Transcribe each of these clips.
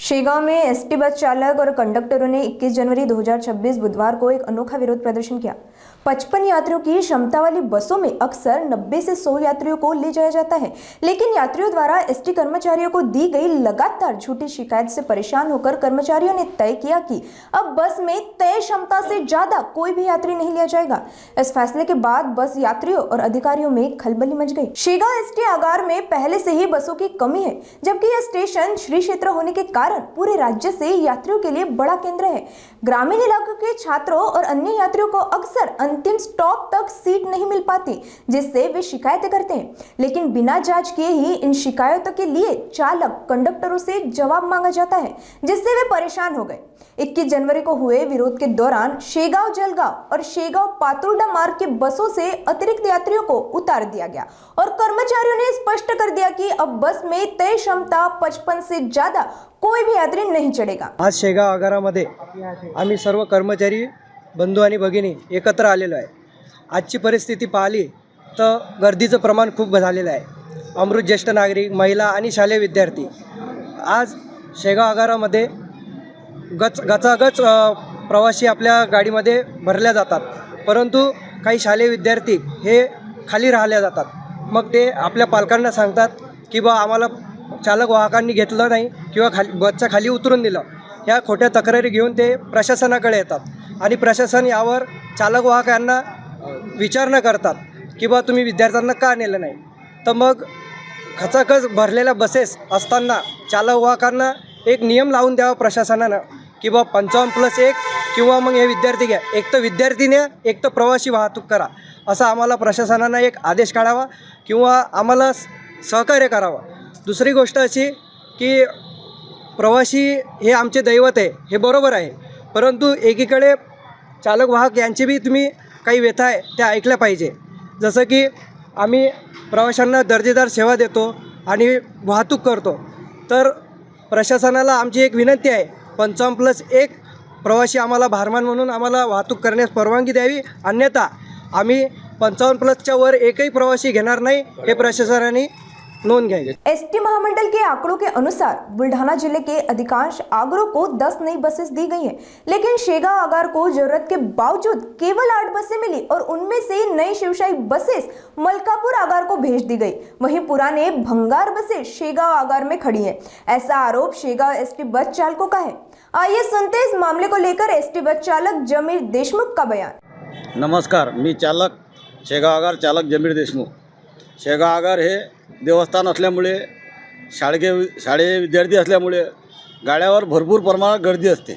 शेगांव में ST bus चालक और कंडक्टरों ने 21 जनवरी 2026 बुधवार को एक अनोखा विरोध प्रदर्शन किया। 55 यात्रियों की क्षमता वाली बसों में अक्सर 90 से 100 यात्रियों को ले जाया जाता है, लेकिन यात्रियों द्वारा एसटी कर्मचारियों को दी गई लगातार झूठी शिकायत से परेशान होकर कर्मचारियों ने तय किया कि अब बस में तय क्षमता से ज्यादा कोई भी यात्री नहीं लिया जाएगा। इस फैसले के बाद बस यात्रियों और अधिकारियों में खलबली मच गई। शेगांव एसटी आगार में पहले से ही बसों की कमी है, जबकि यह स्टेशन श्री क्षेत्र होने के कारण पूरे राज्य से यात्रियों के लिए बड़ा केंद्र है। ग्रामीण इलाकों के छात्रों और अन्य यात्रियों को अक्सर अंतिम स्टॉप तक सीट नहीं मिल पाती, जिससे वे शिकायतें करते हैं, लेकिन बिना जांच किए ही इन शिकायतों के लिए चालक कंडक्टरों से जवाब मांगा जाता है, जिससे वे परेशान हो गए। 21 जनवरी को हुए विरोध के दौरान शेगांव जलगांव और शेगांव पातुर्डा मार्ग के बसों से अतिरिक्त यात्रियों को उतार दिया गया और कर्मचारियों ने स्पष्ट कर दिया कि अब बस में तय क्षमता 55 से ज्यादा कोई भी यात्री नहीं चढेगा। आज शेगांव आगारामध्ये आम्ही सर्व कर्मचारी बंधू आणि भगिनी एकत्र आलेलो आहे। आजची परिस्थिती पाहिली तर गर्दीचं प्रमाण खूप झालेलं आहे। अमृत ज्येष्ठ नागरिक, महिला आणि शालेय विद्यार्थी आज शेगांव आगारामध्ये गचागच प्रवासी आपल्या गाडीमध्ये भरल्या जातात, परंतु काही शालेय विद्यार्थी हे खाली राहिल्या जातात। मग ते आपल्या पालकांना सांगतात की बा आम्हाला चालक वाहकांनी घेतलं नाही किंवा बसच्या खाली उतरून दिलं। ह्या खोट्या तक्रारी घेऊन ते प्रशासनाकडे येतात आणि प्रशासन यावर चालक वाहकांना विचारणा करतात की बा तुम्ही विद्यार्थ्यांना का नेलं नाही। तर मग खचाखच भरलेल्या बसेस असताना चालक वाहकांना एक नियम लावून द्यावा प्रशासनानं की बा 55+1 किंवा मग हे विद्यार्थी घ्या, एक तर विद्यार्थी न्या, एक तर प्रवासी वाहतूक करा, असा आम्हाला प्रशासनानं एक आदेश काढावा किंवा आम्हाला सहकार्य करावा। दुसरी गोष्ट अशी की प्रवासी हे आमचे दैवत आहे, हे बरोबर आहे, परंतु एकीकडे चालक वाहक यांची बी तुम्ही काही व्यथा आहे त्या ऐकल्या पाहिजे। जसं की आम्ही प्रवाशांना दर्जेदार सेवा देतो आणि वाहतूक करतो, तर प्रशासनाला आमची एक विनंती आहे 55+1 प्रवासी आम्हाला भारमान म्हणून आम्हाला वाहतूक करण्यास परवानगी द्यावी, अन्यथा आम्ही 55+च्या वर एकही प्रवासी घेणार नाही हे प्रशासनाने नोंद घ्यावी। एसटी महामंडल के आंकड़ों के अनुसार बुल्ढाना जिले के अधिकांश आगरों को 10 नई बसेस दी गई हैं, लेकिन शेगांव आगार को जरूरत के बावजूद केवल 8 बसें मिली और उनमें से नई शिवशाही बसेस मलकापुर आगार को भेज दी गई। वहीं पुराने भंगार बसें शेगांव आगार में खड़ी हैं। ऐसा आरोप शेगांव एसटी बस चालकों का है। आइए सुनते इस मामले को लेकर एसटी बस चालक जमीर देशमुख का बयान। नमस्कार, मी चालक शेगांव आगार चालक जमीर देशमुख। शेगांव आगार हे देवस्थान असल्यामुळे शाळेय विद्यार्थी असल्यामुळे गाड्यावर भरपूर प्रमाणात गर्दी असते।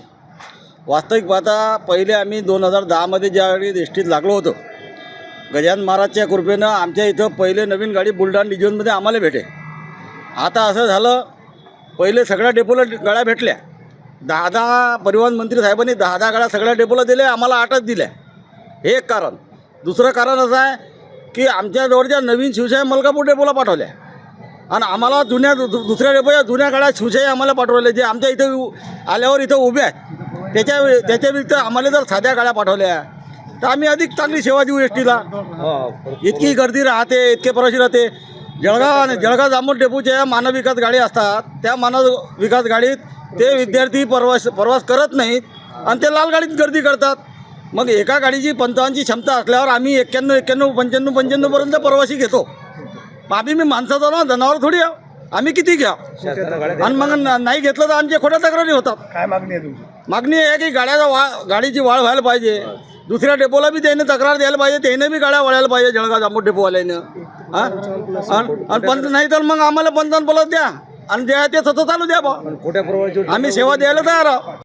वास्तविक पाहता पहिले आम्ही 2010मध्ये ज्यावेळी एसटीत लागलो होतो, गजानन महाराजच्या कृपेनं आमच्या इथं पहिले नवीन गाडी बुलढाणा डिव्हिजनमध्ये आम्हाला भेटे। आता असं झालं, पहिले सगळ्या डेपोला गाड्या भेटल्या, 10 परिवहन मंत्री साहेबांनी 10 गाड्या सगळ्या डेपोला दिल्या, आम्हाला 8च दिल्या। हे एक कारण। दुसरं कारण असं आहे की आमच्याजवळच्या नवीन शिवशाही मलकापूर डेपोला पाठवल्या आणि आम्हाला दुसऱ्या डेपोच्या जुन्या गाड्या शिवशाही आम्हाला पाठवल्या, जे आमच्या इथं आल्यावर इथं उभ्या आहेत। त्याच्या व्यतिरिक्त आम्हाला जर साध्या गाड्या पाठवल्या तर आम्ही अधिक चांगली सेवा देऊ एसटीला। इतकी गर्दी राहते, इतके प्रवासी राहते। जळगाव जामोद डेपोच्या मानव विकास गाडी असतात, त्या मानव विकास गाडीत ते विद्यार्थी प्रवास करत नाहीत आणि ते लाल गाडीत गर्दी करतात। मग एका गाडीची 55ची क्षमता असल्यावर आम्ही 91, 95 पर्यंत प्रवासी घेतो। आम्ही माणसाचा ना, जनावर थोडी आम्ही किती घ्या, आणि मग नाही घेतलं तर आमच्या खोट्या तक्रारी होतात। काय मागणी आहे तुमची? मागणी आहे की गाडीची वाढ व्हायला पाहिजे, दुसऱ्या डेपोला बी त्याने तक्रार द्यायला पाहिजे, त्याने बी गाड्या वळायला पाहिजे जळगाव जामोद डेपोवाल्यानं। आणि नाही तर मग आम्हाला 55+ द्या आणि द्या ते सतत चालू द्या बा, आम्ही सेवा द्यायला तयार आहोत।